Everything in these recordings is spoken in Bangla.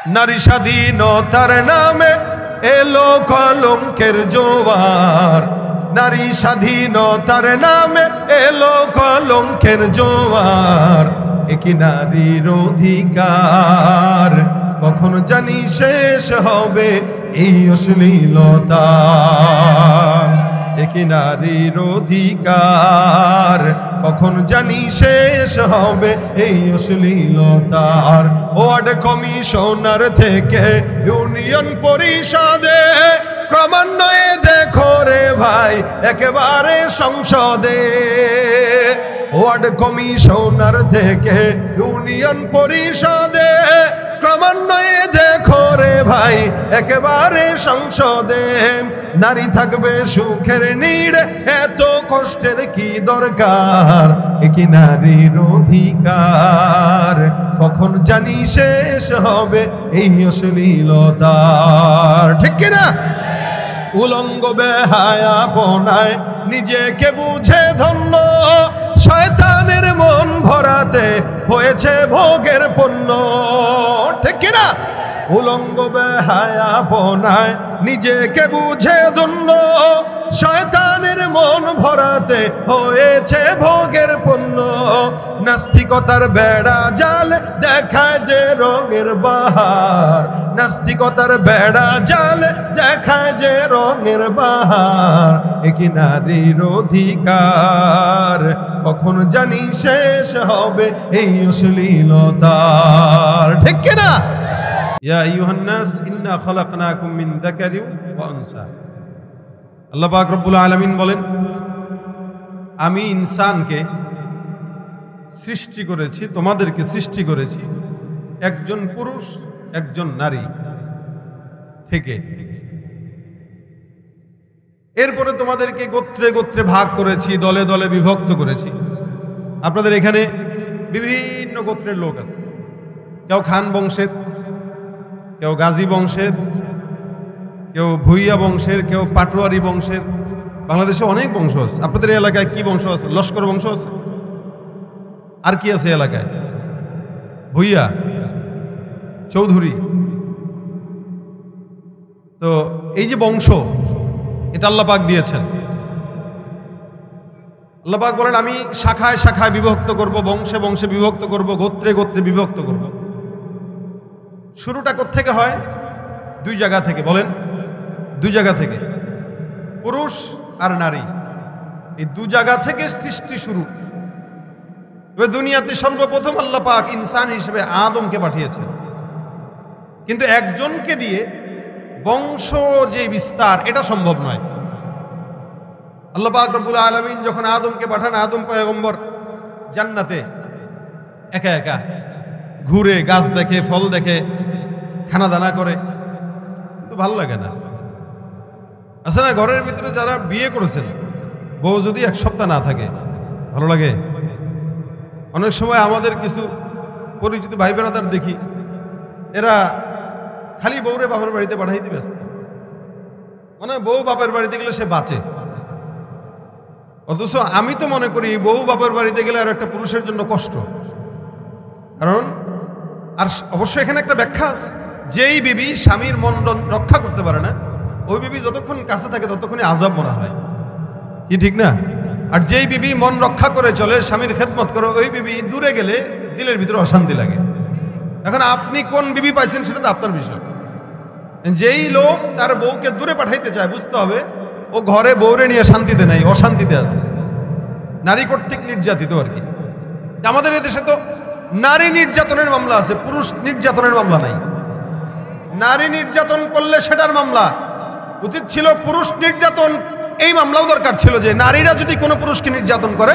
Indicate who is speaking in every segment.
Speaker 1: নারী স্বাধীনতার নামে এলো কলঙ্কের জোয়ার, নারী স্বাধীনতার নামে এলো কলঙ্কের জোয়ার। একই নারীর অধিকার কখন জানি শেষ হবে এই অশ্লীলতা। একই নারীর অধিকার কখন জানি শেষ হবে এই অশ্লীলতার। ওয়ার্ড কমিশনার থেকে ইউনিয়ন পরিষদে ক্রমান্বয়ে দেখো রে ভাই একেবারে সংসদে। ওয়ার্ড কমিশনার থেকে ইউনিয়ন পরিষদে ক্রমান্বয়ে দেখো রে ভাই একেবারে সংসদে। নারী থাকবে সুখের নীড়ে, এত কষ্টের কি দরকার। একই নারীর অধিকার কখন জানি শেষ হবে এই অশ্লীলতার। ঠিক কিনা? উলঙ্গ বেহায়াপনায় নিজেকে বুঝে ধন্য, শয়তানের মন ভরাতে হয়েছে ভোগের পণ্য। ঠিক কিনা? উলঙ্গ বেহায়াপনায় নিজেকে বুঝে ধন্য, শয়তানের মন ভরাতে হয়েছে ভোগের পণ্য। নাস্তিকতার বেড়া জাল দেখায় যে রঙের বাহার, নাস্তিকতার বেড়া জাল দেখায় যে রঙের বাহার। একই নারীর অধিকার কখন জানি শেষ হবে এই অশ্লীলতার। ঠিক কিনা? ইয়া আইয়ুহান নাস ইন্না খালাকনাকুম মিন যাকারিন ওয়া উনসা। আল্লাহ পাক রব্বুল আলামিন বলেন, আমি ইনসানকে সৃষ্টি করেছি, তোমাদেরকে সৃষ্টি করেছি একজন পুরুষ একজন নারী থেকে। এরপরে তোমাদেরকে গোত্রে গোত্রে ভাগ করেছি, দলে দলে বিভক্ত করেছি। আপনাদের এখানে বিভিন্ন গোত্রের লোক আছে, কেউ খান বংশের, কেউ গাজী বংশের, কেউ ভুইয়া বংশের, কেউ পাটোয়ারি বংশের। বাংলাদেশে অনেক বংশ আছে। আপনাদের এলাকায় কি বংশ আছে? লস্কর বংশ আছে। আর কি আছে এলাকায়? ভুইয়া, চৌধুরী। তো এই যে বংশ, এটা আল্লাহ পাক দিয়েছেন। আল্লাহ পাক বলেন, আমি শাখায় শাখায় বিভক্ত করব, বংশে বংশে বিভক্ত করব, গোত্রে গোত্রে বিভক্ত করব। শুরুটা কোত্থেকে হয়? দুই জায়গা থেকে। বলেন, দুই জায়গা থেকে। পুরুষ আর নারী, এই দু জায়গা থেকে সৃষ্টি শুরু। এবার দুনিয়াতে সর্বপ্রথম আল্লাহ পাক ইনসান হিসেবে আদমকে পাঠিয়েছেন, কিন্তু একজনকে দিয়ে বংশ যে বিস্তার এটা সম্ভব নয়। আল্লাহ পাক রব্বুল আলামিন যখন আদমকে পাঠান, আদম পয়গম্বর জান্নাতে একা একা ঘুরে, গাছ দেখে, ফল দেখে, খানা দানা করে, কিন্তু ভালো লাগে না। আছে না, ঘরের ভিতরে যারা বিয়ে করেছেন, বউ যদি এক সপ্তাহ না থাকে ভালো লাগে? অনেক সময় আমাদের কিছু পরিচিত ভাই বেড়াদার দেখি, এরা খালি বউরে বাপের বাড়িতে পাঠাইতে ব্যস্ত। মানে বউ বাপের বাড়িতে গেলে সে বাঁচে। অথচ আমি তো মনে করি বউ বাপের বাড়িতে গেলে আর একটা পুরুষের জন্য কষ্ট। কারণ আর অবশ্যই এখানে একটা ব্যাখ্যা আছে, যেই বিবি স্বামীর মন রক্ষা করতে পারে না, ওই বিবি যতক্ষণ কাছে থাকে ততক্ষণই আযাব মনে হয়। কি ঠিক না? আর যেই বিবি মন রক্ষা করে চলে, স্বামীর খেদমত করে, ওই বিবি দূরে গেলে দিলের ভিতরে অশান্তি লাগে। এখন আপনি কোন বিবি পাইছেন সেটা তো আপনার বিষয়। যেই লোক তার বউকে দূরে পাঠাইতে চায়, বুঝতে হবে ও ঘরে বউরে নিয়ে শান্তিতে নাই, অশান্তিতে আছে, নারী কর্তৃক নির্যাতিত আর কি। আমাদের এদেশে তো নারী নির্যাতনের মামলা আছে, পুরুষ নির্যাতনের মামলা নাই। নারী নির্যাতন করলে সেটার মামলা উচিত ছিল, পুরুষ নির্যাতন এই মামলাও দরকার ছিল, যে নারীরা যদি কোনো পুরুষকে নির্যাতন করে,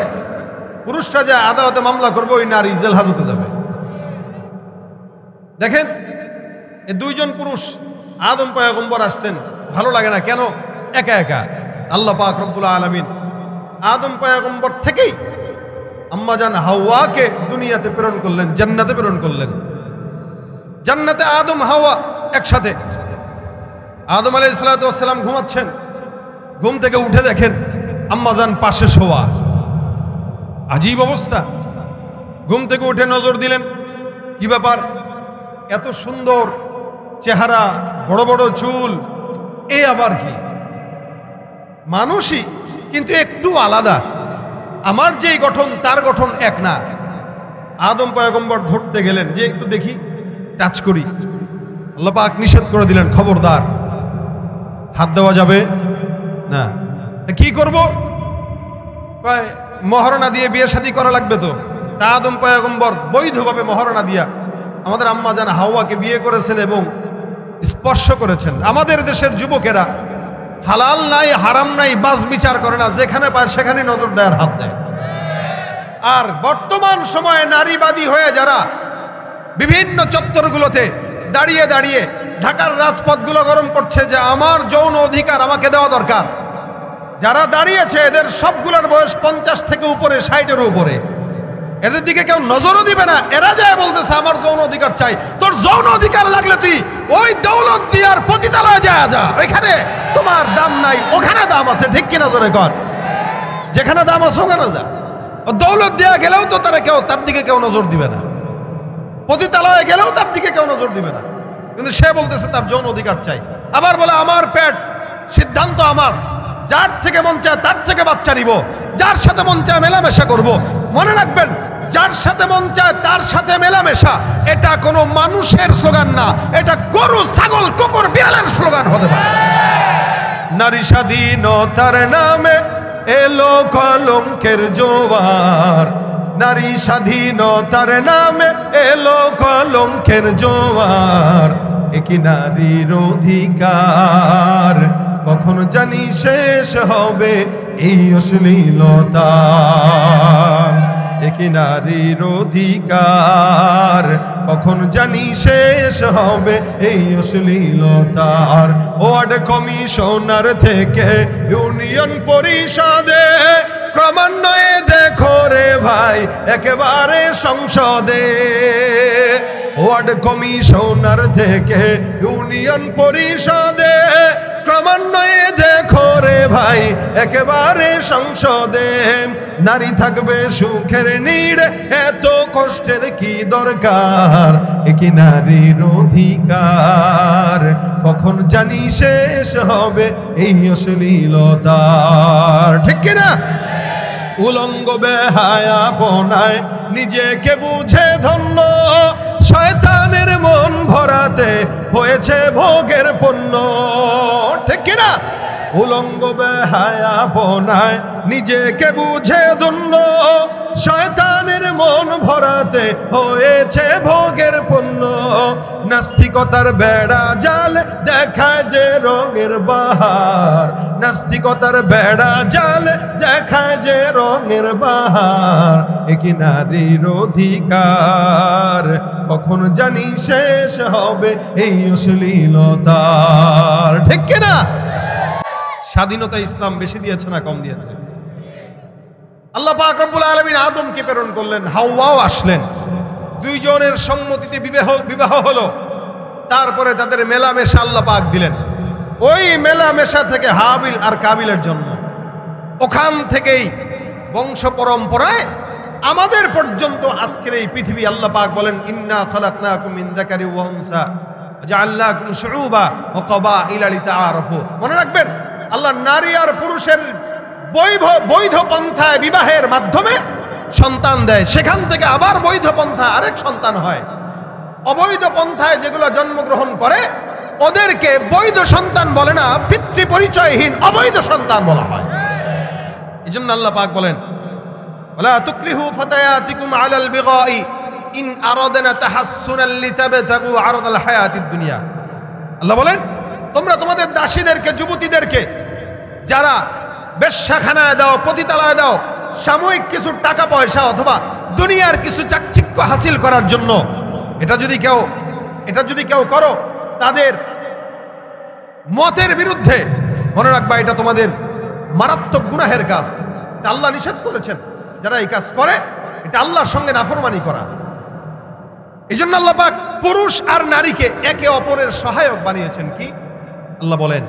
Speaker 1: পুরুষরা যে আদালতে মামলা করবে, ওই নারী জেল হাজতে যাবে। দেখেন, এই দুইজন পুরুষ আদম পয়গম্বর আসছেন, ভালো লাগে না কেন? একা একা। আল্লাহ পাক রব্বুল আলামিন আদম পয়গম্বর থেকেই আম্মাজান হাওয়াকে দুনিয়াতে প্রেরণ করলেন, জান্নাতে প্রেরণ করলেন। জান্নাতে আদম হাওয়া একসাথে। আদম আলাইহিস সালাতু ওয়াস সালাম ঘুমাচ্ছেন, ঘুম থেকে উঠে দেখেন আম্মাজান পাশে শোয়া। আজীব অবস্থা। ঘুম থেকে উঠে নজর দিলেন, কি ব্যাপার? এত সুন্দর চেহারা, বড় বড় চুল, এ আবার কি? মানুষই, কিন্তু একটু আলাদা। আমার যেই গঠন তার গঠন এক না। আদম পয়গম্বর ধরতে গেলেন যে একটু দেখি, টাচ করি, আল্লাহ পাক নিষেধ করে দিলেন, খবরদার, হাত দেওয়া যাবে না। কি করব? কয় মহারণা দিয়ে বিয়ে শাদী করা লাগবে। তো তা আদম পয়গম্বর বৈধভাবে মহারণা দিয়া আমাদের আম্মা জান হাওয়াকে বিয়ে করেছেন এবং স্পর্শ করেছেন। আমাদের দেশের যুবকেরা হালাল নাই হারাম নাই বাস বিচার করে না, যেখানে পায় সেখানে নজর দেয় আর হাত দেয়। আর বর্তমান সময়ে নারীবাদী হয়ে যারা বিভিন্ন চত্বরগুলোতে দাঁড়িয়ে দাঁড়িয়ে ঢাকার রাজপথগুলো গরম করছে যে আমার যৌন অধিকার আমাকে দেওয়া দরকার, যারা দাঁড়িয়েছে এদের সবগুলোর বয়স 50 থেকে উপরে, 60-এর উপরে। এদের দিকে কেউ নজরও দিবে না। এরা যায় বলতেছে আমার যৌন অধিকার চাই। তোর যৌন অধিকার লাগলে তুই ওই দৌলত দিয়ার পতিতালয়ে যায় যা, ওইখানে তোমার দাম নাই, ওখানে দাম আছে। ঠিক কিনা জোরে কর? যেখানে দাম আছে ওখানে যা। দৌলত দেয়া গেলেও তো তার দিকে কেউ নজর দিবে না, পতিতালয়ে গেলেও তার দিকে কেউ নজর দিবে না, কিন্তু সে বলতেছে তার যৌন অধিকার চাই। আবার বলে আমার পেট, সিদ্ধান্ত আমার, যার থেকে মন চায় তার থেকে বাচ্চা নিব, যার সাথে মন চায় মেলামেশা করব। মনে রাখবেন, যার সাথে মন চায় তার সাথে মেলামেশা, এটা কোনো মানুষের স্লোগান না, এটা গরু, ছাগল, কুকুর, বিড়ালের স্লোগান হতে পারে। নারী স্বাধীনতার নামে এলো কলঙ্কের জোয়ার, নারী স্বাধীনতার নামে এলো কলঙ্কের জোয়ার। একই নারীর অধিকার কখন জানি শেষ হবে এই অশ্লীলতা। একই নারীর অধিকার কখন জানি শেষ হবে এই অশ্লীলতার। ওয়ার্ড কমিশনার থেকে ইউনিয়ন পরিষদে, ক্রমান্বয়ে দেখো রে ভাই একেবারে সংসদে। ওয়ার্ড কমিশনার থেকে ইউনিয়ন পরিষদে, ক্রমান্বয়ে দেখো রে ভাই একেবারে সংসদে। নারী থাকবে সুখের নীড়ে, এত কষ্টের কি দরকার। একই নারীর অধিকার কখন জানি শেষ হবে এই অশ্লীলতার। ঠিক কিনা? উলঙ্গ বেহায়াপনায় নিজেকে বুঝে ধন্য, শয়তানের মন ভরাতে হয়েছে ভোগের পণ্য। ঠিক কিনা? উলঙ্গ বেহায়াপনায় নিজেকে বুঝে ধন্য, শয়তানের মন ভরাতে হয়েছে ভোগের পণ্য। নাস্তিকতার বেড়া জাল দেখায় যে রঙের বাহার, নাস্তিকতার বেড়া জাল দেখায় যে রঙের বাহার। একই নারীর অধিকার কখন জানি শেষ হবে এই অশ্লীলতার। ঠিক কিনা? স্বাধীনতা ইসলাম বেশি দিয়েছে না কম দিয়েছে? আল্লাহ পাক রব্বুল আলামিন আদমকে প্রেরণ করলেন, হাওয়াও আসলেন, দুইজনের সম্মতিতে বিবাহ হলো। তারপরে তাদের মেলামেশা আল্লাহ পাক দিলেন। ওই মেলামেশা থেকে হাবিল আর কাবিলের জন্ম। ওখান থেকেই বংশ পরম্পরায় আমাদের পর্যন্ত আজকের এই পৃথিবী। আল্লাহ পাক বলেন, ইন্না খালাকনাকুম মিন যাকারি ওয়া উনসা জাআলনাকুম শুউবা ওয়া ক্বাবাইলা লিতাআরাফু। মনে রাখবেন, আল্লাহ নারী আর পুরুষের বৈধ পন্থায় বিবাহের মাধ্যমে সন্তান দেয়, সেখান থেকে আবার বৈধ পন্থায় আরেক সন্তান হয়। অবৈধ পন্থায় যেগুলো জন্মগ্রহণ করে ওদেরকে বৈধ সন্তান বলে না, পিতৃ পরিচয়হীন অবৈধ সন্তান বলা হয়। এই জন্য আল্লাহ পাক বলেন, ওয়ালা তুকরিহু ফাতায়াতিকুম আলাল বিগাই ইন আরাদনা তাহাসসুনাল লিতাবতাগু আরাদাল হায়াতিদ দুনিয়া। আল্লাহ বলেন, তোমরা তোমাদের দাসীদেরকে, যুবতীদেরকে যারা বেশ্যাখানায় দাও, পতিতালয়ে দাও, সাময়িক কিছু টাকা পয়সা অথবা দুনিয়ার কিছু চাকচিক্য হাসিল করার জন্য, এটা যদি কেউ করো তাদের মতের বিরুদ্ধে, মনে রাখবা এটা তোমাদের মারাত্মক গুনাহের কাজ। এটা আল্লাহ নিষেধ করেছেন। যারা এই কাজ করে এটা আল্লাহর সঙ্গে নাফরমানি করা। এই জন্য আল্লাহ পাক পুরুষ আর নারীকে একে অপরের সহায়ক বানিয়েছেন। কি আল্লাহ বলেন,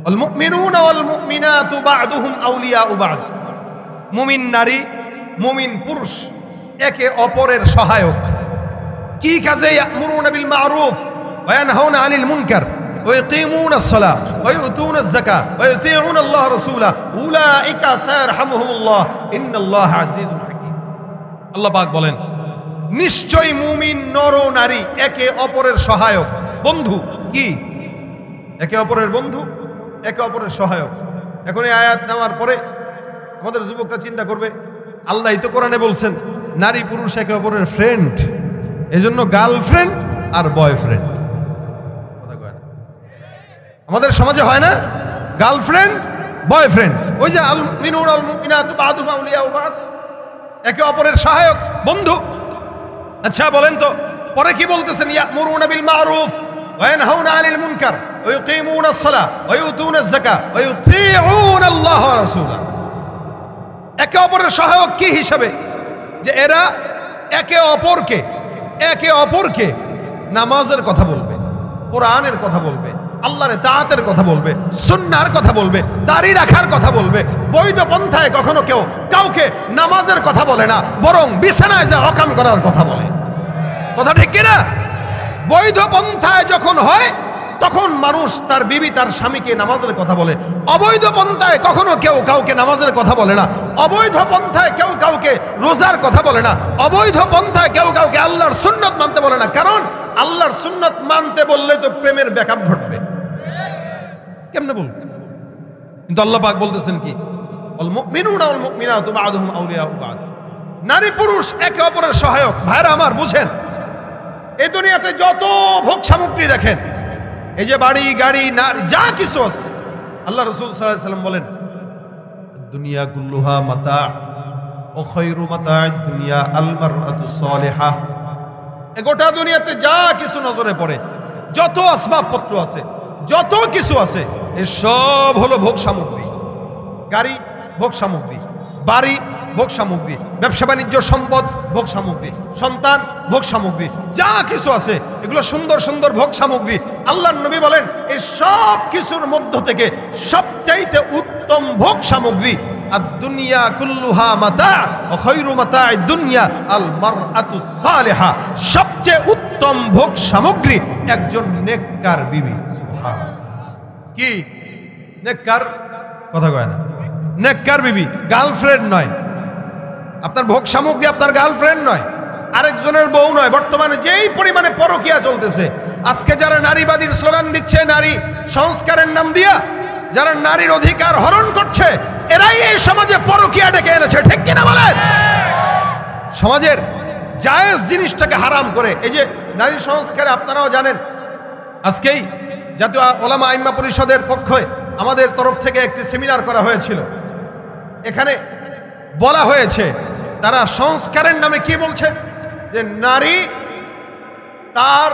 Speaker 1: আল মুমিনুনা ওয়াল মুমিনাতু বা'দুহুম আউলিয়াউ বা'দ। মুমিন নারী, মুমিন পুরুষ একে অপরের সহায়ক। কি কাজে? ইয়ামুরুনা বিল মা'রুফ وينهون عن المنكر ويقيمون الصلاة ويؤتون الزكاة ويطيعون الله رسوله أولئك سيرحمهم الله إن الله عزيز حكيم আল্লাহ পাক বলেন নিশ্চয় মুমিন নর নারী একে অপরের সহায়ক বন্ধু কি একে অপরের বন্ধু একে অপরের সহায়ক এখন এই আয়াত নেওয়ার পরে আমাদের যুবকরা চিন্তা করবে আল্লাহ তো কোরআনে বলছেন নারী পুরুষ একে অপরের ফ্রেন্ড এজন্য গার্লফ্রেন্ড আর বয়ফ্রেন্ড আমাদের সমাজে হয় না গার্লফ্রেন্ড বয়ফ্রেন্ড ওই যে আল মুমিনুন আল মুমিনাতু বাদুহুম আউলিয়াউ বাদ একে অপরের সহায়ক বন্ধু আচ্ছা বলেন তো পরে কি বলতেছেন ইয়ামুরুনা বিল মারুফ ওয়া ইয়ানহাউনা আনিল মুনকার ওয়া ইউকিমুনাস সালাহ ওয়া ইউতুনাজ যাকাত ওয়া ইউতিউনা আল্লাহ ওয়া রাসূলাহু একে অপরের সহায়ক কি হিসাবে যে এরা একে অপরকে নামাজের কথা বলবে কোরআনের কথা বলবে আল্লাহর তাআতের কথা বলবে সুন্নাহর কথা বলবে দাড়ি রাখার কথা বলবে বৈধ পন্থায় কখনো কেউ কাউকে নামাজের কথা বলে না বরং বিছানায় যে হকাম করার কথা বলে কথা ঠিক কি না বৈধ পন্থায় যখন হয় তখন মানুষ তার বিবি তার স্বামীকে নামাজের কথা বলে অবৈধ পন্থায় কখনো কেউ কাউকে নামাজের কথা বলে না অবৈধ পন্থায় কেউ কাউকে রোজার কথা বলে না অবৈধ পন্থায় কেউ কাউকে আল্লাহর সুন্নাত মানতে বলে না কারণ আল্লাহর সুন্নাত মানতে বললে তো প্রেমের ব্যাকআপ ঘটবে কেমনে বলবো কিন্তু আল্লাহ পাক বলতেছেন কি আল মুমিনুনা ওয়াল মুমিনাতু বা'দুহুম আউলিয়াউ বা'দ নারী পুরুষ একে অপরের সহায়ক ভাইরা আমার বুঝেন এই দুনিয়াতে যত ভোগ সামগ্রী দেখেন এই যে বাড়ি গাড়ি নারী যা কিছু আছে আল্লাহ রাসূল সাল্লাল্লাহু আলাইহি ওয়াসাল্লাম বলেন দুনিয়া কুল্লুহা মাতা ও খায়রু মাতা'আদ দুনিয়া আল মারআতুস সালিহা এই গোটা দুনিয়াতে যা কিছু নজরে পড়ে যত আসবাবপত্র আছে যত কিছু আছে এই সব হলো ভোগ সামগ্রী গাড়ি ভোগ সামগ্রী বাড়ি ভোগ সামগ্রী ব্যবসা বাণিজ্য সম্পদ ভোগ সামগ্রী সন্তান ভোগ সামগ্রী যা কিছু আছে এগুলো সুন্দর সুন্দর ভোগ সামগ্রী আল্লাহর নবী বলেন এই সব কিছুর মধ্য থেকে সবচাইতে উত্তম ভোগ সামগ্রী আর দুনিয়া কুল্লুহা মাতা ওয়া খায়রু মাতা'আদ দুনিয়া আল মারআতুস সালিহা সবচেয়ে উত্তম ভোগ সামগ্রী একজন নেককার বিবি সুবহানাল্লাহ কি নেককার কথা কয় না নেককার বিবি গার্লফ্রেন্ড নয় আপনার ভোগ সামগ্রী আপনার গার্লফ্রেন্ড নয় আরেকজনের বউ নয় বর্তমানে যেই পরিমাণে পরকীয়া চলতেছে আজকে যারা নারীবাদীর স্লোগান দিচ্ছে নারী সংস্কারের নাম দিয়া যারা নারীর অধিকার হরণ করছে এরাই এই সমাজে পরকীয়া ডেকে এনেছে ঠিক কিনা বলেন সমাজের জায়েজ জিনিসটাকে হারাম করে এই যে নারী সংস্কারে আপনারাও জানেন আজকেই জাতীয় ওলামা আইম্মা পরিষদের পক্ষে আমাদের তরফ থেকে একটি সেমিনার করা হয়েছিল এখানে বলা হয়েছে তারা সংস্কারের নামে কি বলছে যে নারী তার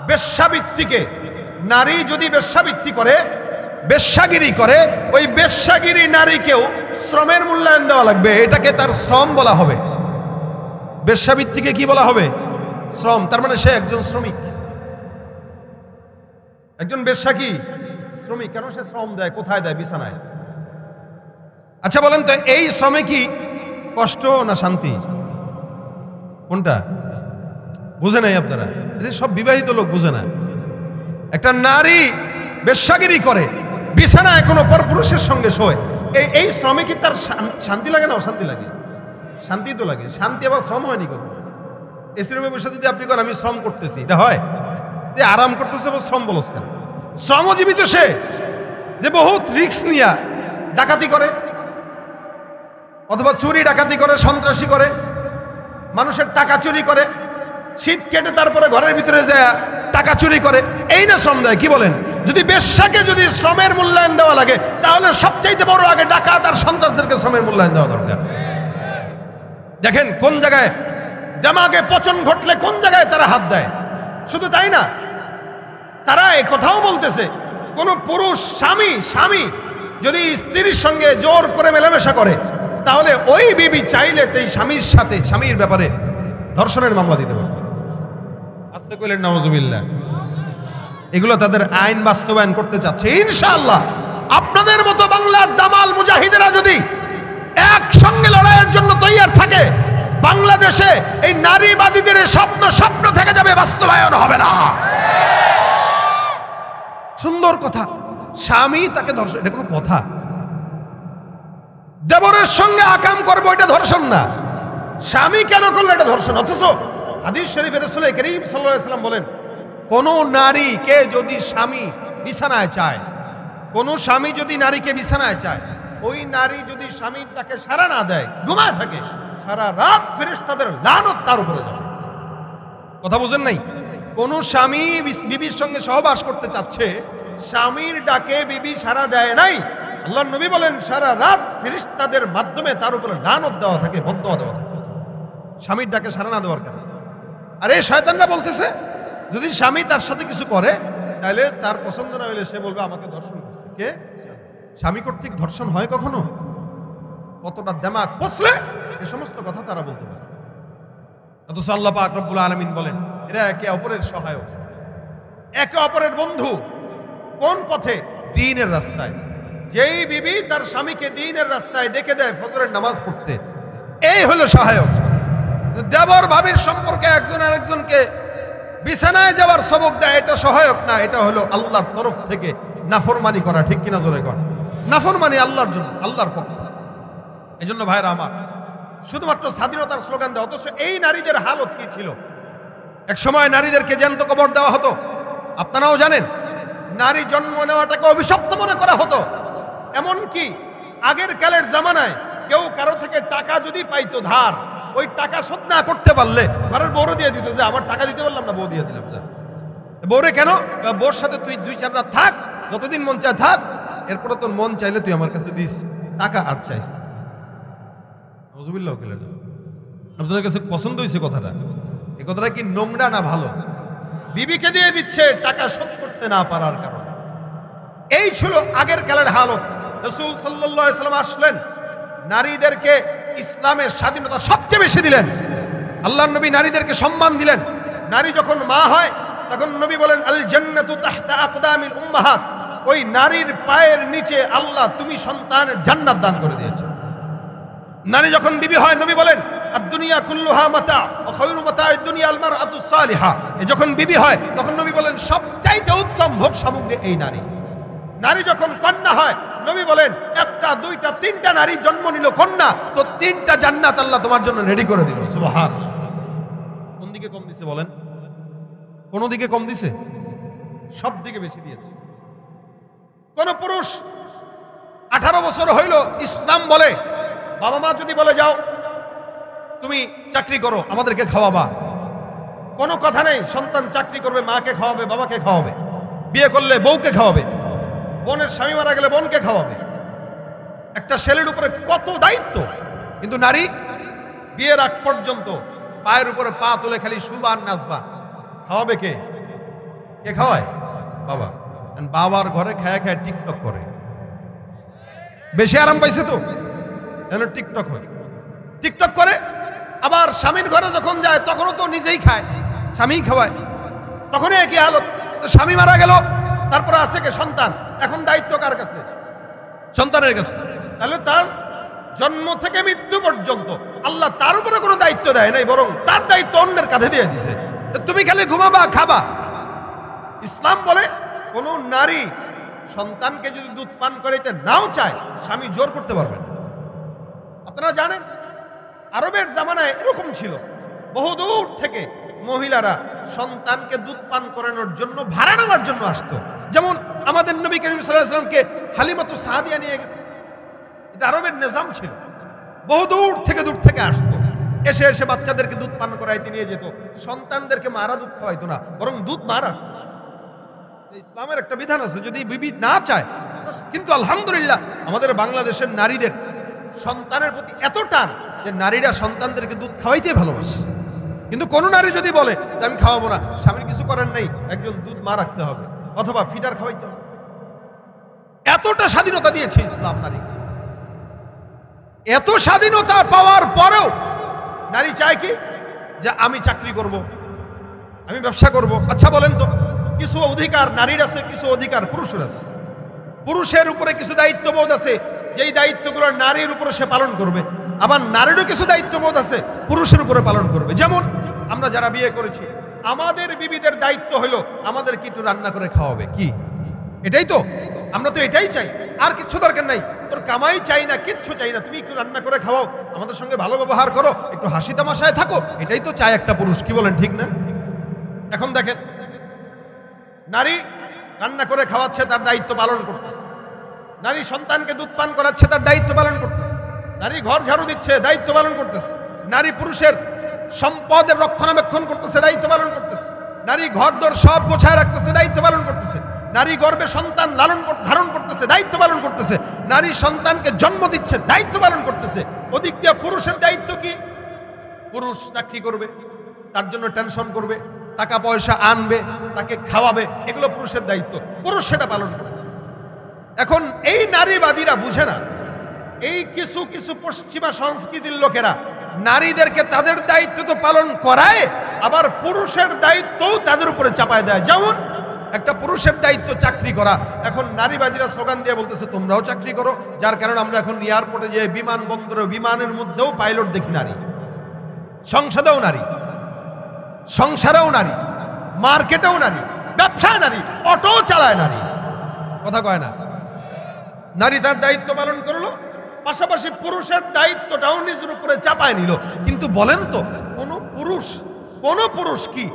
Speaker 1: বেশ্যাবৃত্তিকে নারী যদি বেশ্যাবৃত্তি করে বেশ্যাগিরি করে ওই বেশ্যাগিরি নারীকেও শ্রমের মূল্যায়ন দেওয়া লাগবে এটাকে তার শ্রম বলা হবে বেশ্যাবৃত্তিকে কি বলা হবে শ্রম তার মানে সে একজন শ্রমিক একজন বেশ্যা কি শ্রমিক কেন সে শ্রম দেয় কোথায় দেয় বিছানায় আচ্ছা বলেন তো এই শ্রমে কি কষ্ট না শান্তি কোনটা বুঝে নাই আপনারা এটা সব বিবাহিত লোক বুঝে না একটা নারী বেশ্যাগিরি করে বিছানায় কোনো পরপুরুষের সঙ্গে শোয় এই শ্রমে কি তার শান্তি লাগে না অশান্তি লাগে শান্তি তো লাগে শান্তি আবার শ্রম হয়নি কখনো এসি রুমে বসে যদি আপনি করেন আমি শ্রম করতেছি এটা হয় যে আরাম করতেছে শ্রম বলস কেন শ্রমজীবী তো সে যে বহুত রিস্ক নিয়া ডাকাতি করে অথবা চুরি ডাকাতি করে সন্ত্রাসী করে মানুষের টাকা চুরি করে শীত কেটে তারপরে ঘরের ভিতরে যায় টাকা চুরি করে এই না শ্রম দেয় কি বলেন যদি বেশ্যাকে যদি শ্রমের মূল্যায়ন দেওয়া লাগে তাহলে সবচাইতে বড় আগে ডাকাত আর সন্ত্রাসদেরকে শ্রমের মূল্যায়ন দেওয়া দরকার দেখেন কোন জায়গায় দেমাগে পচন ঘটলে কোন জায়গায় তারা হাত দেয় শুধু তাই না তারা এই কথাও বলতেছে কোন পুরুষ স্বামী যদি স্ত্রীর সঙ্গে জোর করে মেলামেশা করে তাহলে ওই বিবি চাইলে এই স্বামীর সাথে স্বামীর ব্যাপারে ধর্ষণের মামলা দিতে পারবে আস্তে কইলেন নাউজুবিল্লাহ এগুলো তাদের আইন বাস্তবায়ন করতে চাচ্ছে ইনশাআল্লাহ আপনাদের মতো বাংলার দামাল মুজাহিদেরা যদি একসঙ্গে লড়াইয়ের জন্য তৈয়ার থাকে বাংলাদেশে এই নারীবাদীদের স্বপ্ন থেকে যাবে বাস্তবায়ন হবে না সুন্দর কথা, স্বামী তাকে ধর্ষণ, এটা কোনো কথা? দেবরের সঙ্গে আকাম করবো, এটা ধর্ষণ না। স্বামী কেন করলো, এটা ধর্ষণ। অথচ হাদিস শরীফে রাসূল করিম সাল্লাল্লাহু আলাইহি ওয়াসাল্লাম বলেন, কোন নারীকে যদি স্বামী বিছানায় চায়, কোন স্বামী যদি নারীকে বিছানায় চায়, ওই নারী যদি স্বামী তাকে সাড়া না দেয়, ঘুমায় থাকে, সারা রাত ফেরেশতাদের লানত তার উপরে যাবে। কথা বুঝেন নাই? কোন স্বামী বিবির সঙ্গে সহবাস করতে চাচ্ছে, স্বামীর ডাকে বিবি সাড়া দেয় নাই, আল্লাহর নবী বলেন সারা রাত ফেরেশতাদের মাধ্যমে তার উপরে লানত দেওয়া থাকে, বদদুয়া দেওয়া থাকে, স্বামীর ডাকে সাড়া না দেওয়ার কারণে। আর এই শয়তানরা বলতেছে যদি স্বামী তার সাথে কিছু করে, তাহলে তার পছন্দ না হলে সে বলবে আমাকে ধর্ষণ করছে। কে? স্বামী কর্তৃক ধর্ষণ হয় কখনো? কতটা দিমাগ পচলে এই সমস্ত কথা তারা বলতে পারে। অথচ আল্লাহ পাক রব্বুল আলামিন বলেন এরা একে অপরের সহায়ক, একে অপরের বন্ধু। কোন পথে? দ্বীনের রাস্তায়। যেই বিবি তার স্বামীকে দ্বীনের রাস্তায় ডেকে দেয় ফজরের নামাজ পড়তে, এই হলো সহায়ক। দেবর ভাবির সম্পর্কে একজন আরেকজনকে বিছানায় যাওয়ার সবক দেয়, এটা সহায়ক না, এটা হলো আল্লাহর তরফ থেকে নাফরমানি করা। ঠিক কিনা জোরে কর? নাফরমানি আল্লাহর জন্য, আল্লাহর পক্ষে। এই জন্য ভাইরা আমার, শুধুমাত্র স্বাধীনতার স্লোগান দেওয়া, অথচ এই নারীদের হালত কি ছিল? এক সময় নারীদেরকে জ্যান্ত কবর দেওয়া হতো। আপনারাও জানেন, নারী জন্ম নেওয়াটাকে অভিশপ্ত মনে করা হতো। এমনকি আগের কালের জামানায় কেউ কারো থেকে টাকা যদি পাইতো ধার, ওই টাকা শোধ না করতে পারলে ঘরের বউরে দিয়ে দিত, যে আমার টাকা দিতে পারলাম না, বউ দিয়ে দিলাম। যা বউরে কেন? বউর সাথে তুই 2-4 রাত থাক, যতদিন মন চায় থাক, এরপরে তোর মন চাইলে তুই আমার কাছে দিস, টাকা আর চাইস না। আপনাদের কাছে পছন্দ হয়েছে কথাটা? এই কথাটা কি নোংরা না ভালো? বিবিকে দিয়ে দিচ্ছে টাকা শোধ করতে না পারার কারণে। এই ছিল আগের কালের হালত। রাসূল সাল্লাল্লাহু আলাইহি ওয়াসাল্লাম আসলেন, নারীদেরকে ইসলামের স্বাধীনতা সবচেয়ে বেশি দিলেন। আল্লাহর নবী নারীদেরকে সম্মান দিলেন। নারী যখন মা হয় তখন নবী বলেন আল জান্নাতু তাহতা আকদামিল উম্মাহাত, ওই নারীর পায়ের নিচে আল্লাহ তুমি সন্তানের জান্নাত দান করে দিয়েছেন। নারী যখন বিবি হয় নবী বলেন আদ-দুনিয়া কুল্লুহা মাতা ওয়া খায়রু মাতা'আদ দুনিয়া আল মারআতুস সালিহা, যখন বিবি হয় তখন নবী বলেন সবচাইতে উত্তম ভোগ সামগ্রী এই নারী। নারী যখন কন্যা হয় নবী বলেন 1টা 2টা 3টা নারী জন্ম নিল কন্যা, তো 3টা জান্নাত আল্লাহ তোমার জন্য রেডি করে দিল। সুবহানাল্লাহ। কোন দিকে কম দিছে বলেন? কোন দিকে কম দিছে? সব দিকে বেশি দিয়েছে। কোন পুরুষ 18 বছর হইল ইসলাম বলে, বাবা মা যদি বলে যাও তুমি চাকরি করো আমাদেরকে খাওয়াবা, কোনো কথা নেই। সন্তান চাকরি করবে, মাকে খাওয়াবে, বাবাকে খাওয়াবে, বিয়ে করলে বউকে খাওয়াবে, বোনের স্বামী মারা গেলে বোনকে খাওয়াবে। একটা ছেলের উপরে কত দায়িত্ব। কিন্তু নারী বিয়ের আগ পর্যন্ত পায়ের উপরে পা তুলে খালি শুবা আর নাচবা। খাওয়াবে কে? কে খাওয়ায়? বাবা। বাবার ঘরে খায় খায় টিকটক করে, বেশি আরাম পাইছে তো যেন টিকটক হয়, টিকটক করে। আবার স্বামীর ঘরে যখন যায় তখনও তো নিজেই খায়, স্বামীই খাওয়ায়, তখনই একই হালত। স্বামী মারা গেল, তারপরে আছে কে? সন্তান। এখন দায়িত্ব কার কাছে? সন্তানের কাছে। তাহলে তার জন্ম থেকে মৃত্যু পর্যন্ত আল্লাহ তার উপরে কোনো দায়িত্ব দেয় নাই, বরং তার দায়িত্ব অন্যের কাঁধে দিয়ে দিছে। তুমি খালি ঘুমাবা, খাবা। ইসলাম বলে কোন নারী সন্তানকে যদি দুধ পান করাইতে নাও চায়, স্বামী জোর করতে পারবে না। আপনারা জানেন আরবের জামানায় এরকম ছিল, বহুদূর থেকে মহিলারা সন্তানকে দুধ পান করানোর জন্য ভাড়া নেওয়ার জন্য আসতো। যেমন আমাদের নবী করিম সাল্লাল্লাহু আলাইহি ওয়াসাল্লামকে হালিমাতু সাদিয়া নিয়ে গেছে, এটা আরবের নিজাম ছিল। বহুদূর থেকে আসতো, এসে এসে বাচ্চাদেরকে দুধ পান করাইতে নিয়ে যেত। সন্তানদেরকে মারা দুধ খাওয়াইতো না, বরং দুধ মারা। ইসলামের একটা বিধান আছে, যদি বিবি না চায়। কিন্তু আলহামদুলিল্লাহ আমাদের বাংলাদেশের নারীদের সন্তানের প্রতি এত টান যে নারীরা সন্তানদেরকে দুধ খাওয়াইতে ভালোবাসে। কিন্তু কোন নারী যদি বলে যে আমি খাওয়াবো না, স্বামীর কিছু করার নেই, একজন দুধ মা রাখতে হবে অথবা ফিডার খাওয়াইতে হবে। এতটা স্বাধীনতা দিয়েছে ইসলাম নারী। এত স্বাধীনতা পাওয়ার পরেও নারী চায় কি? যে আমি চাকরি করব, আমি ব্যবসা করব। আচ্ছা বলেন তো, কিছু অধিকার নারীর আছে, কিছু অধিকার পুরুষের আছে। পুরুষের উপরে কিছু দায়িত্ববোধ আছে, যেই দায়িত্বগুলো নারীর উপরে সে পালন করবে। আবার নারীরও কিছু দায়িত্ববোধ আছে, পুরুষের উপরে পালন করবে। যেমন আমরা যারা বিয়ে করেছি, আমাদের বিবিদের দায়িত্ব হলো আমাদের কি একটু রান্না করে খাওয়াবে। কি এটাই তো, আমরা তো এটাই চাই, আর কিচ্ছু দরকার নাই। তোর কামাই চাই না, কিচ্ছু চাই না, তুমি একটু রান্না করে খাওয়াও, আমাদের সঙ্গে ভালো ব্যবহার করো, একটু হাসি তামাশায় থাকো, এটাই তো চায় একটা পুরুষ। কি বলেন, ঠিক না? এখন দেখেন, নারী রান্না করে খাওয়াচ্ছে, তার দায়িত্ব পালন করতেছে। নারী সন্তানকে দুধ পান করাচ্ছে, তার দায়িত্ব পালন করতেছে। নারী ঘর ঝাড়ু দিচ্ছে, দায়িত্ব পালন করতেছে। নারী পুরুষের সম্পদের রক্ষণাবেক্ষণ করতেছে, দায়িত্ব পালন করতেছে। নারী ঘর দর সব গোছায় রাখতেছে, দায়িত্ব পালন করতেছে। নারী গর্ভে সন্তান ধারণ করতেছে, দায়িত্ব পালন করতেছে। নারী সন্তানকে জন্ম দিচ্ছে, দায়িত্ব পালন করতেছে। ওদিক দিয়ে পুরুষের দায়িত্ব কি? পুরুষ চাকরি করবে, তার জন্য টেনশন করবে, টাকা পয়সা আনবে, তাকে খাওয়াবে, এগুলো পুরুষের দায়িত্ব, পুরুষ সেটা পালন করতেছে। এখন এই নারীবাদীরা বুঝে না, এই কিছু কিছু পশ্চিমা সংস্কৃতির লোকেরা নারীদেরকে তাদের দায়িত্ব তো পালন করায়, আবার পুরুষের দায়িত্বও তাদের উপরে চাপায় দেয়। যেমন একটা পুরুষের দায়িত্ব চাকরি করা, এখন নারীবাদীরা স্লোগান দিয়ে বলতেছে তোমরাও চাকরি করো, যার কারণে আমরা এখন এয়ারপোর্টে যে বিমানবন্দরে বিমানের মধ্যেও পাইলট দেখি নারী, সংসদেও নারী, সংসারেও নারী, মার্কেটেও নারী, ব্যবসায় নারী, অটো চালায় নারী। কথা কয় না? নারী তার দায়িত্ব পালন করলো, পাশাপাশি পুরুষের দায়িত্বটাও নিজের উপরে চাপায় নিল। কিন্তু বলেন তো, কোন পুরুষ কি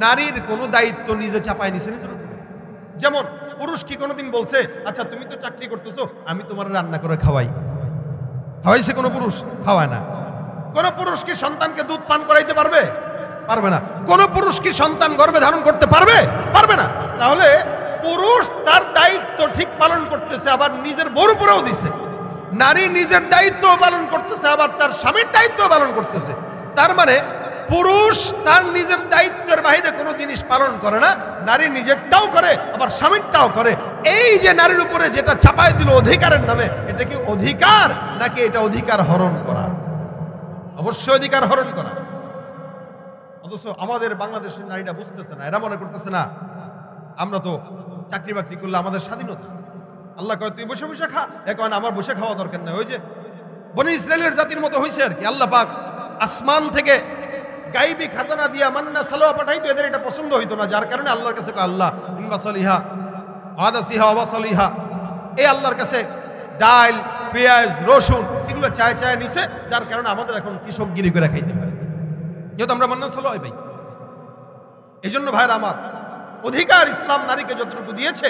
Speaker 1: নারীর কোন দায়িত্ব নিজে চাপায় নিছে নিজের উপরে? যেমন পুরুষ কি কোনোদিন বলছে আচ্ছা তুমি তো চাকরি করতেছো, আমি তোমার রান্না করে খাওয়াইছে কোনো পুরুষ? খাওয়ায় না। কোন পুরুষ কি সন্তানকে দুধ পান করাইতে পারবে? পারবে না। কোন পুরুষ কি সন্তান গর্ভে ধারণ করতে পারবে? পারবে না। তাহলে পুরুষ তার দায়িত্ব ঠিক পালন করতেছে, আবার নিজের বউর উপরেও দিছে। নারী নিজের দায়িত্ব পালন করতেছে, আবার তার স্বামীর দায়িত্ব পালন করতেছে। তার মানে পুরুষ তার নিজের দায়িত্বের বাইরে কোনো জিনিস পালন করে না, নারী নিজেরটাও করে, আবার স্বামীরটাও করে। এই যে নারীর উপরে যেটা চাপায় দিল অধিকারের নামে, এটা কি অধিকার নাকি এটা অধিকার হরণ করা? অবশ্যই অধিকার হরণ করা। অথচ আমাদের বাংলাদেশের নারীরা বুঝতেছে না, এরা মনে করতেছে না আমরা তো চাকরি বাকরি করলে আমাদের স্বাধীনতা। আল্লাহ কয় তুই বসে বসে খা, এখন আমার বসে খাওয়া দরকার নেই। ওই যে বনি ইসরায়েলের জাতির মতো হয়েছে আর কি। আল্লাহ পাক আসমান থেকে গাইবি খাজানা দিয়া মান্না সালোয়া পাঠাইতো, এদের এটা পছন্দ হইতো না, যার কারণে আল্লাহর কাছে কয় আল্লাহ ইনবাসলিহা আদাসিহা ওয়াসালিহা, এই আল্লাহর কাছে ডাল পেঁয়াজ রসুন এগুলো চায় চায় নিছে, যার কারণে আমাদের এখন কৃষকগিরি করে খাইতে হয়, যেহেতু আমরা মান্না সালোয়া পাই। এই জন্য ভাইরা আমার, অধিকার ইসলাম নারীকে যতটুকু দিয়েছে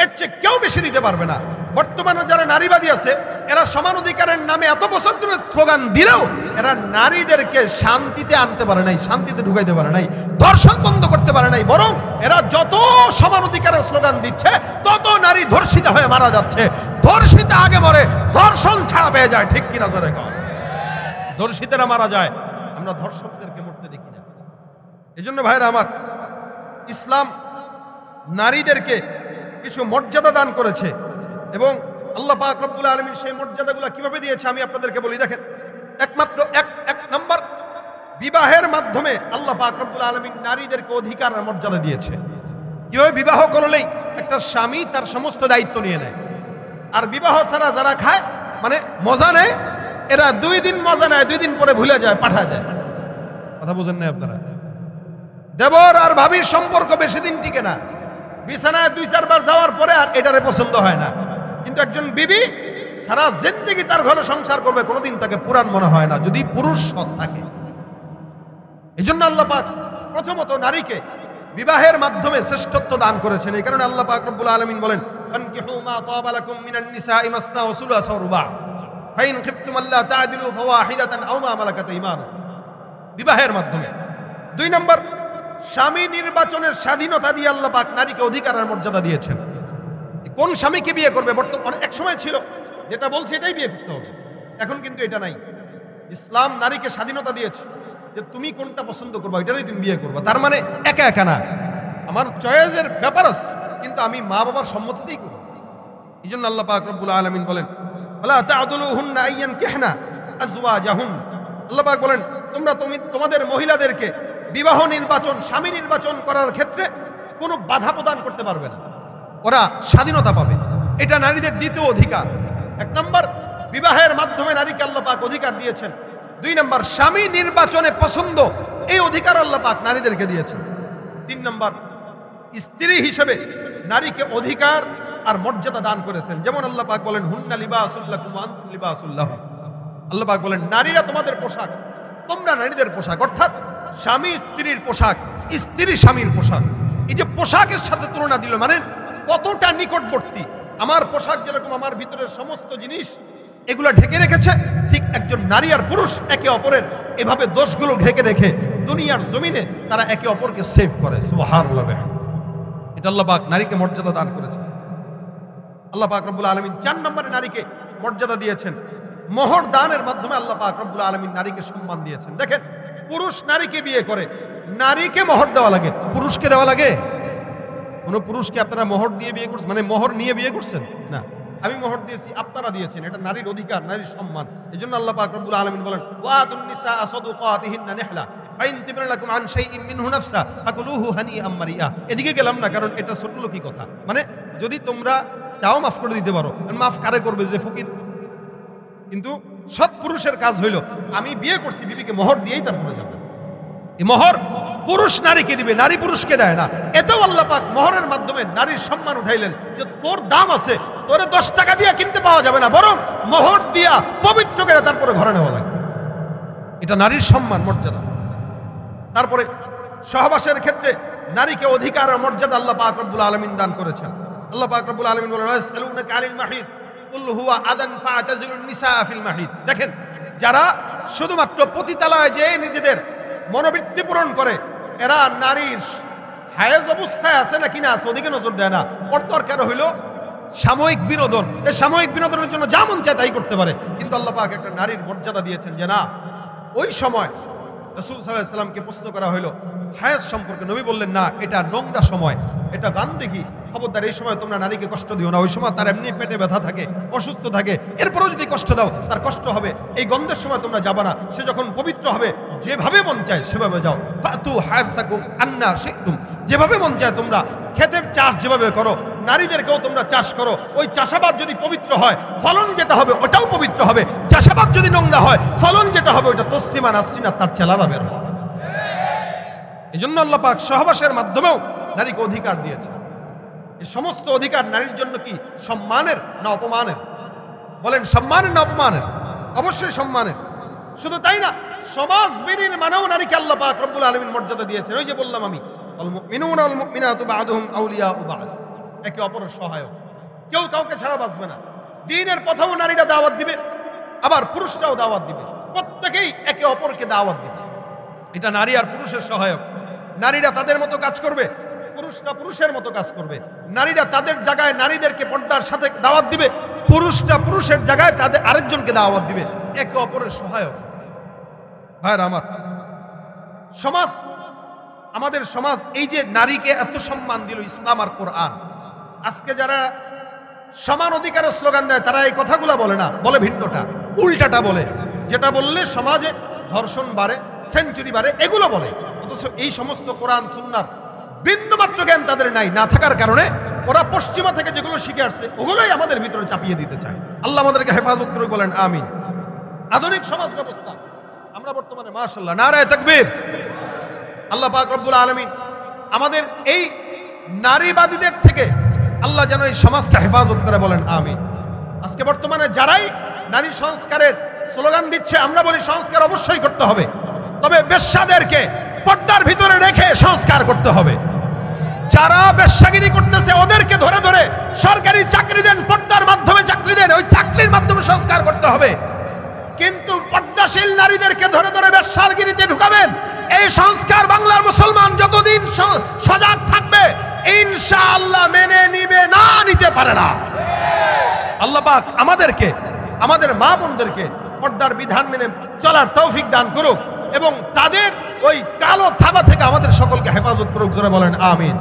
Speaker 1: এর চেয়ে কেউ বেশি দিতে পারবে না। বর্তমানে যারা নারীবাদী আছে, এরা সমান অধিকারের নামে এত বছর ধরে স্লোগান দিলেও এরা নারীদেরকে শান্তিতে আনতে পারে নাই, শান্তিতে ঢুকাইতে পারে নাই, ধর্ষণ বন্ধ করতে পারে নাই। বরং এরা যত সমান অধিকারের স্লোগান দিচ্ছে, তত নারী ধর্ষিতা হয়ে মারা যাচ্ছে। ধর্ষিতা আগে মরে, ধর্ষণ ছাড়া পেয়ে যায়। ঠিক কিনা জোরে কও? ধর্ষিতারা মারা যায়, আমরা ধর্ষকদেরকে মরতে দেখি না। এজন্য ভাইরা আমার, ইসলাম নারীদেরকে কিছু মর্যাদা দান করেছে, এবং আল্লাহ পাক রব্বুল আলামিন সেই মর্যাদাগুলো কিভাবে দিয়েছে আমি আপনাদেরকে বলি। দেখেন, একমাত্র এক নম্বর, বিবাহের মাধ্যমে আল্লাহ পাক রব্বুল আলামিন নারীদেরকে অধিকার আর মর্যাদা দিয়েছে। কিভাবে? বিবাহ করলেই একটা স্বামী তার সমস্ত দায়িত্ব নিয়ে নেয়, আর বিবাহ ছাড়া যারা খায় মানে মজা নেয়, এরা 2 দিন মজা নেয়, 2 দিন পরে ভুলে যায়, পাঠায় দেয়। কথা বুঝেন না আপনারা? দেবর আর ভাবির সম্পর্ক বেশি দিন টিকে না, বিছানায় 2-4 বার যাওয়ার পরে আর এটারে পছন্দ হয় না। কিন্তু একজন বিবি সারা জিন্দেগি তার ঘরে সংসার করবে, কোনোদিন তাকে পুরান মনে হয় না, যদি পুরুষ সৎ থাকে। এই জন্য আল্লাহ পাক প্রথমত নারীকে বিবাহের মাধ্যমে শ্রেষ্ঠত্ব দান করেছেন। এই কারণে আল্লাহ পাক রব্বুল আলামিন বলেন, ফানকিহু মা তাবা লাকুম মিনান নিসাই মাসনা ওয়া সুলাসা ওয়া রুবা ফাইন খিফতুম আল্লা তা'দিলু ফাওয়াহিদাতান আও মা মালাকাত ঈমানুকুম। বিবাহের মাধ্যমে। 2 নম্বর, স্বামী নির্বাচনের স্বাধীনতা দিয়ে আল্লাহ পাক নারীকে অধিকার আর মর্যাদা দিয়েছেন। কোন স্বামীকে বিয়ে করবে, বর্তমানে এক সময় ছিল যেটা বলছে এটাই বিয়ে করতে হবে, এখন কিন্তু এটা নাই। ইসলাম নারীকে স্বাধীনতা দিয়েছে যে তুমি কোনটা পছন্দ করবা এটারই তুমি বিয়ে করবা। তার মানে একা একা না, আমার চয়েসের ব্যাপার আছে, কিন্তু আমি মা বাবার সম্মতিতেই করব। এই জন্য আল্লাহ পাক রব্বুল আলামিন বলেন, ফালা তা'দুলুহুন্না আইয়ানকিহনা আজওয়াজাহুন। আল্লাহ পাক বলেন, তোমাদের মহিলাদেরকে বিবাহ নির্বাচন, স্বামী নির্বাচন করার ক্ষেত্রে কোনো বাধা প্রদান করতে পারবে না, ওরা স্বাধীনতা পাবে। এটা নারীদের দ্বিতীয় অধিকার। 1 নম্বর, বিবাহের মাধ্যমে নারীকে আল্লাহ পাক অধিকার দিয়েছেন। 2 নম্বর, স্বামী নির্বাচনে পছন্দ, এই অধিকার আল্লাহ পাক নারীদেরকে দিয়েছেন। 3 নম্বর, স্ত্রী হিসেবে নারীকে অধিকার আর মর্যাদা দান করেছেন। যেমন আল্লাহ পাক বলেন হুন্না লিবাসুল লাকুম ওয়া আনতুম লিবাসুল লাহুম। আল্লাহ পাক বলেন নারীরা তোমাদের পোশাক, তোমরা নারীদের পোশাক, অর্থাৎ স্বামী স্ত্রীর পোশাক, স্ত্রী স্বামীর পোশাক। এই যে পোশাকের সাথে তুলনা দিল, মানে কতটা নিকটবর্তী। আমার পোশাক যেরকম আমার ভিতরের সমস্ত জিনিস এগুলো ঢেকে রেখেছে, ঠিক একজন নারী আর পুরুষ একে অপরের এভাবে দোষগুলো ঢেকে রেখে দুনিয়ার জমিনে তারা একে অপরকে সেভ করে। সুবহানাল্লাহ। এটা আল্লাহ পাক নারীকে মর্যাদা দান করেছে। আল্লাহ পাক রব্বুল আলামিন 4 নম্বরে নারীকে মর্যাদা দিয়েছেন, মোহর দানের মাধ্যমে আল্লাহ পাক রব্বুল আলামিন নারীকে সম্মান দিয়েছেন। দেখেন, পুরুষ নারীকে বিয়ে করে, নারীকে মোহর দেওয়া লাগে, পুরুষকে দেওয়া লাগে? কোন পুরুষকে আপনারা মোহর দিয়ে বিয়ে করছেন, মানে মোহর নিয়ে বিয়ে করছেন? না, আমি মোহর দিয়েছি, আপনারা দিয়েছেন। এটা নারীর অধিকার, নারীর সম্মান। এজন্য আল্লাহ পাক রব্বুল আলামিন বলেন ওয়াতুন নিসা সাদুকাতিহিন্না নিহলা ফাইন তিবনা লাকুম আন শাইইন মিনহু নাফসা ফাকুলুহু হানিআম মারিয়া। এদিকে গেলাম না, কারণ এটা ছোট লোকি কথা। মানে যদি তোমরা চাও মাফ করে দিতে পারো, মাফ কারে করবে? যে ফকির। কিন্তু সৎ পুরুষের কাজ হইল আমি বিয়ে করছি, বিবিকে মোহর দিয়েই তারপরে যাবে। এই মোহর পুরুষ নারীকে দিবে, নারী পুরুষকে দেয় না। এতেও আল্লাহ পাক মোহরের মাধ্যমে নারীর সম্মান উঠাইলেন, যে তোর দাম আছে, তোরে 10 টাকা দিয়ে কিনতে পাওয়া যাবে না, বরং মোহর দিয়া পবিত্র করে তারপরে ঘরে নেওয়া লাগে। এটা নারীর সম্মান, মর্যাদা। তারপরে সহবাসের ক্ষেত্রে নারীকে অধিকার ও মর্যাদা আল্লাহ পাক রব্বুল আলামিন দান করেছেন। আল্লাহ পাক রব্বুল আলামিন বলেন ইয়াসআলুনাকা আনিল মাহিদ কুল হুয়া আদান ফাতাজিলুন নিসা ফিল মাহিদ। দেখেন, যারা শুধুমাত্র পতিতালয়ে যে নিজেদের মনোবৃত্তি পূরণ করে, এরা নারীর হায়েজ অবস্থায় আছে নাকি না আছে ওদিকে নজর দেয় না। ওর দরকার হইল সাময়িক বিনোদন। এই সাময়িক বিনোদনের জন্য যা মন চায় তাই করতে পারে। কিন্তু আল্লাহ পাক একটা নারীর মর্যাদা দিয়েছেন, যে না, ওই সময় রাসূল সাল্লাল্লাহু আলাইহি ওয়াসাল্লামকে প্রশ্ন করা হলো হায়েজ সম্পর্কে। নবী বললেন, না, এটা নোংরা সময়, এটা বান্দেগী, খবরদার এই সময় তোমরা নারীকে কষ্ট দিও না। ওই সময় তার এমনি পেটে ব্যথা থাকে, অসুস্থ থাকে, এরপরেও যদি কষ্ট দাও তার কষ্ট হবে। এই গন্ধের সময় তোমরা যাবা না। সে যখন পবিত্র হবে, যেভাবে মন চায় সেভাবে যাও। ফাতু হারসাকুম আন্না শিতুম। যেভাবে মন চায় তোমরা ক্ষেতের চাষ যেভাবে করো, নারীদেরকেও তোমরা চাষ করো। ওই চাষাবাদ যদি পবিত্র হয়, ফলন যেটা হবে ওটাও পবিত্র হবে। চাষাবাদ যদি নোংরা হয়, ফলন যেটা হবে ওটা তসলিমা নাসরিনা তার চেলারা বের হবে। এই জন্য আল্লাহ পাক সহবাসের মাধ্যমেও নারীকে অধিকার দিয়েছে। এই সমস্ত অধিকার নারীর জন্য কি সম্মানের না অপমানের? বলেন, সম্মানের না অপমানের? অবশ্যই সম্মানের। শুধু তাই না, সমাজ বিনির্মাণেও নারীকে আল্লাহ পাক রব্বুল আলামিন মর্যাদা দিয়েছেন। ওই যে বললাম আমি, আল মুমিনুনা ওয়াল মুমিনাতু বা'দুহুম আউলিয়াউ বা'দ, একে অপরের সহায়ক। কেউ কাউকে ছাড়া বাঁচবে না। দ্বীনের পথেও নারীরা দাওয়াত দিবে, আবার পুরুষরাও দাওয়াত দিবে। প্রত্যেকেই একে অপরকে দাওয়াত দিবে। এটা নারী আর পুরুষের সহায়ক। নারীরা তাদের মতো কাজ করবে, পুরুষরা পুরুষের মতো কাজ করবে। নারীরা তাদের জায়গায় নারীদেরকে পর্দার সাথে দাওয়াত দিবে, পুরুষরা পুরুষের জায়গায় তাদের আরেকজনকে দাওয়াত দিবে। একে অপরের সহায়ক। ভাইরা আমার, সমাজ, আমাদের সমাজ এই যে নারীকে এত সম্মান দিল ইসলাম আর কোরআন, আজকে যারা সমান অধিকারের স্লোগান দেয় তারা এই কথাগুলো বলে না, বলে ভিন্নটা, উল্টাটা বলে। যেটা বললে সমাজে ধর্ষণ বাড়ে, সেঞ্চুরি বাড়ে, এগুলো বলে। অথচ এই সমস্ত কোরআন সুন্নাহর বিন্দুমাত্র জ্ঞান তাদের নাই। না থাকার কারণে ওরা পশ্চিমা থেকে যেগুলো শিখে আসছে ওগুলোই আমাদের ভিতরে চাপিয়ে দিতে চায়। আল্লাহ আমাদেরকে হেফাজত করে, বলেন আমিন। আধুনিক সমাজ ব্যবস্থা আমরা বর্তমানে মাশাআল্লাহ, নারায়ে তাকবীর। আল্লাহ পাক রব্বুল আলামিন আমাদের এই নারীবাদীদের থেকে আল্লাহ যেন এই সমাজকে হেফাজত করে, বলেন আমিন। আজকে বর্তমানে যারাই নারী সংস্কারের স্লোগান দিচ্ছে, আমরা বলি সংস্কার অবশ্যই করতে হবে, তবে বেশ্যাদেরকে পর্দার ভিতরে রেখে সংস্কার করতে হবে। যারা বেশ্যাগিরি করতেছে ওদেরকে ধরে ধরে সরকারি চাকরি দেন, পর্দার মাধ্যমে চাকরি দেন, ওই চাকরির মাধ্যমে সংস্কার করতে হবে। কিন্তু পর্দাশীল নারীদেরকে ধরে ধরে বেশ্যাগিরিতে ঢুকাবেন, এই সংস্কার বাংলার মুসলমান যতদিন সজাগ থাকবে ইনশাআল্লাহ মেনে নিবে না, নিতে পারে না। আল্লাহ পাক আমাদেরকে, আমাদের মা বোনদেরকে পর্দার বিধান মেনে চলার তৌফিক দান করুক এবং তাদের ওই কালো থাবা থেকে আমাদের সকলকে হেফাজত করুক। জোরে বলেন আমিন।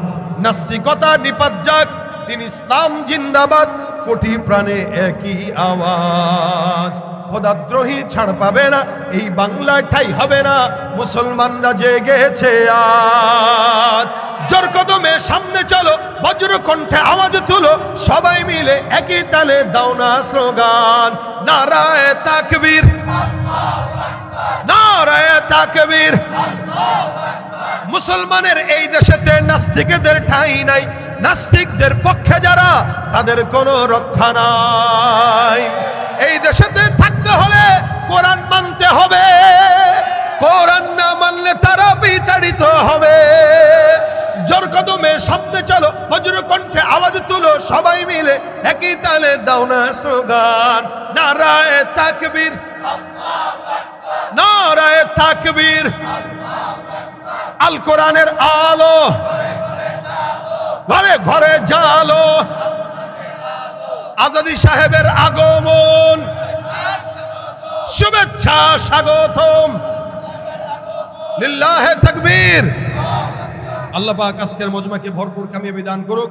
Speaker 1: নাস্তিকতা নিপাত যাক, দিন ইসলাম জিন্দাবাদ, কোটি প্রাণে একই আওয়াজ। খোদাদ্রোহী ছাড় পাবে না, এই বাংলায় ঠাই হবে না, মুসলমানরা জেগেছে আজ। জোর কদমে সামনে চলো, বজ্র কণ্ঠে আওয়াজ তুলো, সবাই মিলে একই তালে দাও না স্লোগান, নারায়ে তাকবীর, নারায়ে তাকবীর। মুসলমানের এই দেশেতে নাস্তিকদের ঠাঁই নাই, নাস্তিকদের পক্ষে যারা, তাদের কোনো রক্ষা নাই। এই দেশেতে থাকতে হলে কোরআন মানতে হবে, কোরআন না মানলে তারা বিতাড়িত হবে। জোর কদমে সামনে চলো, বজ্র কণ্ঠে আওয়াজ তুলো, সবাই মিলে একই তালে দাও না স্লোগান, নারায়ে তাকবীর, নারায়ে তাকবীর। আল কোরআনের আলো ঘরে ঘরে জালো, আজাদি সাহেবের আগমন, শুভেচ্ছা স্বাগতম, লিল্লাহে তাকবীর। আল্লাহ পাক আজকের মজমাকে ভরপুর কামিয়াবি দান করুক।